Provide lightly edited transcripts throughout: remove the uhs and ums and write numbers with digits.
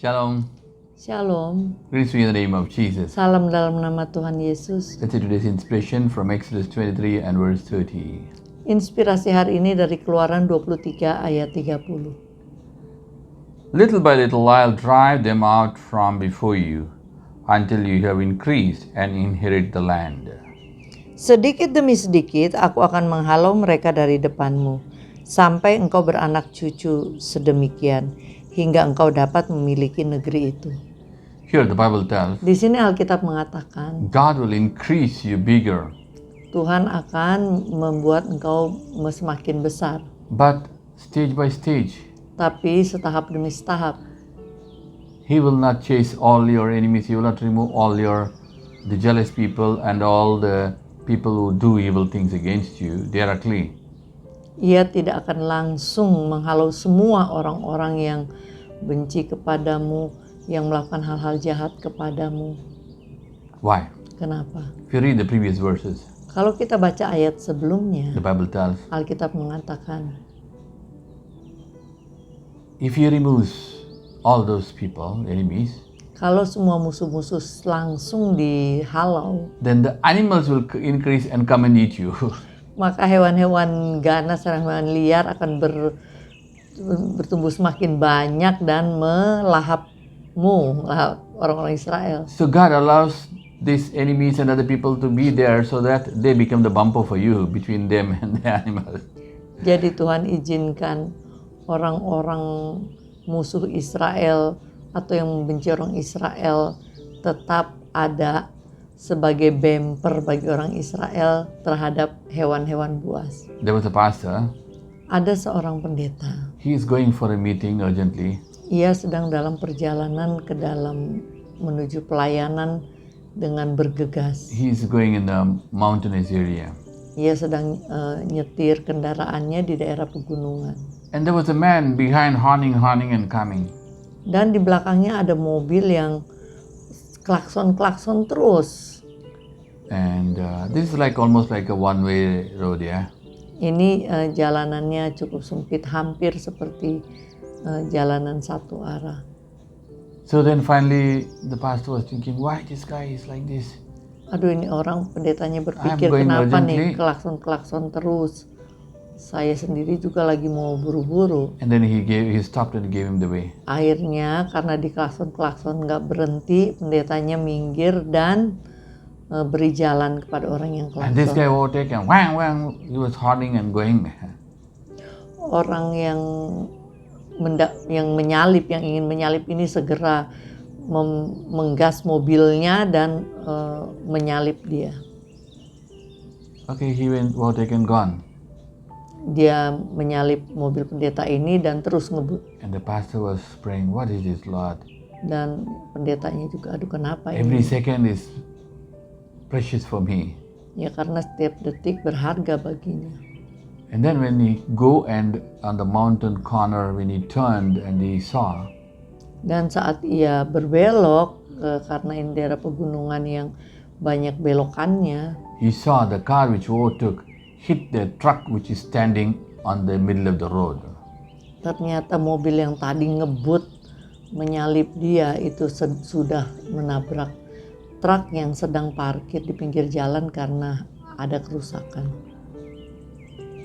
Shalom. Shalom. Greetings to you in the name of Jesus. Salam dalam nama Tuhan Yesus. Let's see today's inspiration from Exodus 23 and verse 30. Inspirasi hari ini dari Keluaran 23 ayat 30. Little by little I'll drive them out from before you until you have increased and inherit the land. Sedikit demi sedikit aku akan menghalau mereka dari depanmu, sampai engkau beranak cucu sedemikian, hingga engkau dapat memiliki negeri itu. Here the Bible tells, Di sini Alkitab mengatakan, God will increase you bigger, Tuhan akan membuat engkau semakin besar, but stage by stage. tapi setahap demi setahap. He will not chase all your enemies. He will not remove all the jealous people and all the people who do evil things against you directly. Ia tidak akan langsung menghalau semua orang-orang yang benci kepadamu, yang melakukan hal-hal jahat kepadamu. Why? Kenapa? If you read the previous verses, Kalau kita baca ayat sebelumnya, the Bible tells, Alkitab mengatakan, if he removes all those people, enemies, kalau semua musuh-musuh langsung dihalau, then the animals will increase and come and eat you. maka hewan-hewan ganas dan hewan liar akan bertumbuh semakin banyak dan melahapmu, orang-orang Israel. So God allows these enemies and other people to be there so that they become the bumper for you between them and the animals. Jadi Tuhan izinkan orang-orang musuh Israel atau yang membenci orang Israel tetap ada sebagai bumper bagi orang Israel terhadap hewan-hewan buas. There was a pastor. Ada seorang pendeta. He is going for a meeting urgently. Ia sedang dalam perjalanan ke dalam menuju pelayanan dengan bergegas. He is going in the mountainous area. Ia sedang nyetir kendaraannya di daerah pegunungan. And there was a man behind honking and coming. Dan di belakangnya ada mobil yang klakson terus. And this is almost like a one-way road, yeah? Ini jalanannya cukup sempit, hampir seperti jalanan satu arah. So then finally the pastor was thinking, why this guy is like this? Aduh, ini orang pendetanya berpikir, I'm going kenapa urgently. nih klakson terus? Saya sendiri juga lagi mau buru-buru. And then he stopped and gave him the way. Akhirnya karena di klakson nggak berhenti, pendetanya minggir dan beri jalan kepada orang yang And this guy klakson. overtake and wang, he was honking and going. Orang yang menyalip, yang ingin menyalip ini segera menggas mobilnya dan menyalip dia. Okay, he went overtake and gone. Dia menyalip mobil pendeta ini dan terus ngebut. And the pastor was praying, what is this, Lord? Dan pendetanya juga, aduh kenapa Every ini? second is precious for me. Ya karena setiap detik berharga baginya. And then when he go and on the mountain corner, when he turned and he saw, Dan saat ia berbelok, karena ini daerah pegunungan yang banyak belokannya, he saw the car which overtook hit the truck which is standing on the middle of the road. ternyata mobil yang tadi ngebut menyalip dia itu sudah menabrak truk yang sedang parkir di pinggir jalan karena ada kerusakan.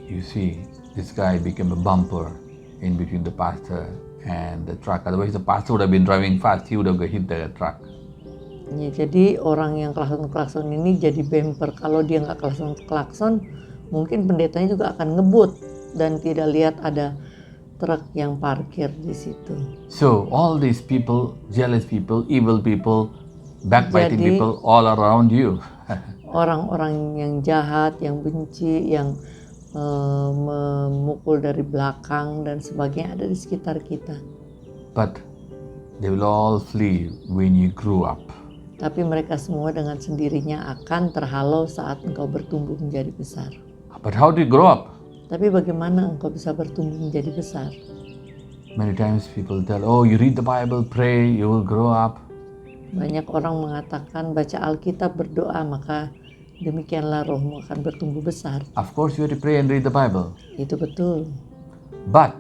You see, this guy became a bumper in between the pastor and the truck. Otherwise, the pastor would have been driving fast. He would have hit the truck. Ya, jadi orang yang klakson ini jadi bumper. Kalau dia nggak klakson, mungkin pendetanya juga akan ngebut dan tidak lihat ada truk yang parkir di situ. So all these people, jealous people, evil people, backbiting Jadi, people all around you. Orang-orang yang jahat, yang benci, yang memukul dari belakang dan sebagainya ada di sekitar kita. But they will all flee when you grew up. Tapi mereka semua dengan sendirinya akan terhalau saat engkau bertumbuh menjadi besar. But how do you grow up? Tapi bagaimana engkau bisa bertumbuh menjadi besar? Many times people tell, oh, you read the Bible, pray, you will grow up. Banyak orang mengatakan baca Alkitab, berdoa, maka demikianlah rohmu akan bertumbuh besar. Of course, you have to pray and read the Bible. Itu betul. But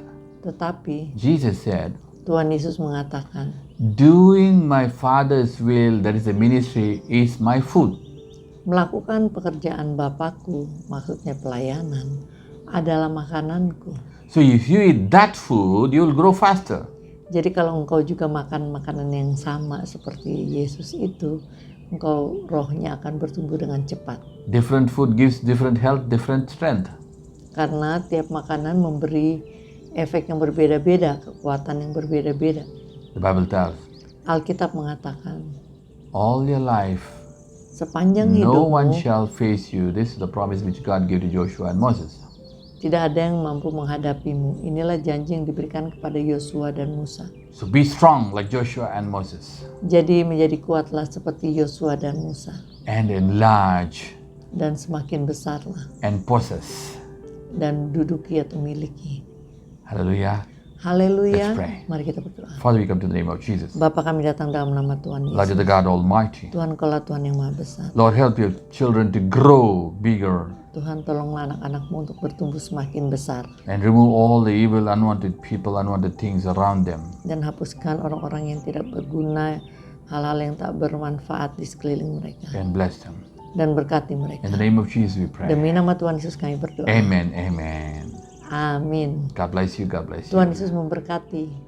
Tetapi Jesus said, Tuhan Yesus mengatakan, Doing my Father's will, that is the ministry, is my food. Melakukan pekerjaan Bapakku, maksudnya pelayanan, adalah makananku. So if you eat that food, you will grow faster. Jadi kalau engkau juga makan makanan yang sama seperti Yesus itu, engkau rohnya akan bertumbuh dengan cepat. Different food gives different health, different strength. Karena tiap makanan memberi efek yang berbeda-beda, kekuatan yang berbeda-beda. The Bible tells, Alkitab mengatakan, all your life, sepanjang no one hidupmu, shall face you. This is the promise which God gave to Joshua and Moses. tidak ada yang mampu menghadapimu. Inilah janji yang diberikan kepada Yosua dan Musa. So be strong like Joshua and Moses, Jadi menjadi kuatlah seperti Yosua dan Musa. and enlarge Dan semakin besarlah. and possess. Dan duduki atau miliki. Hallelujah. Haleluya. Let's pray. Mari kita berdoa. Father, we come to the name of Jesus. Bapa, kami datang dalam nama Tuhan Lord, Yesus. you're the God Almighty. Tuhan, Kaulah Tuhan yang Maha Besar. Lord, help your children to grow bigger Tuhan, tolonglah anak-anakmu untuk bertumbuh semakin besar. and remove all the evil, unwanted people, unwanted things around them. Dan hapuskan orang-orang yang tidak berguna, hal-hal yang tak bermanfaat di sekeliling mereka. And bless them. Dan berkati mereka. In the name of Jesus we pray. Demi nama Tuhan Yesus kami berdoa. Amen. Amen. Amin. God bless you. God bless you. Tuhan Yesus memberkati.